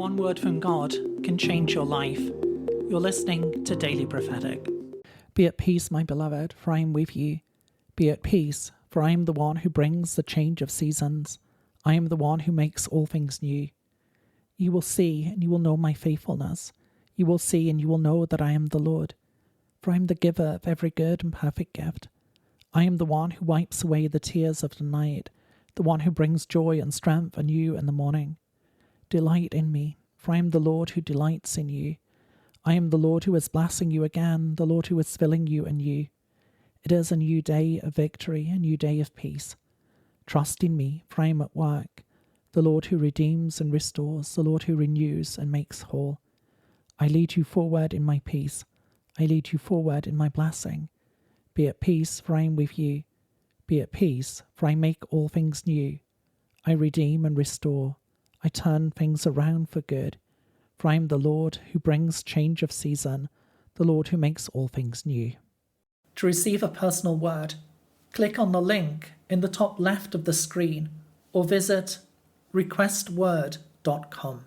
one word from God can change your life. You're listening to Daily Prophetic. Be at peace, my beloved, for I am with you. Be at peace, for I am the one who brings the change of seasons. I am the one who makes all things new. You will see and you will know my faithfulness. You will see and you will know that I am the Lord. For I am the giver of every good and perfect gift. I am the one who wipes away the tears of the night, the one who brings joy and strength anew in the morning. Delight in me, for I am the Lord who delights in you. I am the Lord who is blessing you again, the Lord who is filling you anew. It is a new day of victory, a new day of peace. Trust in me, for I am at work, the Lord who redeems and restores, the Lord who renews and makes whole. I lead you forward in my peace. I lead you forward in my blessing. Be at peace, for I am with you. Be at peace, for I make all things new. I redeem and restore. I turn things around for good. For I am the Lord who brings change of season, the Lord who makes all things new. To receive a personal word, click on the link in the top left of the screen or visit requestword.com.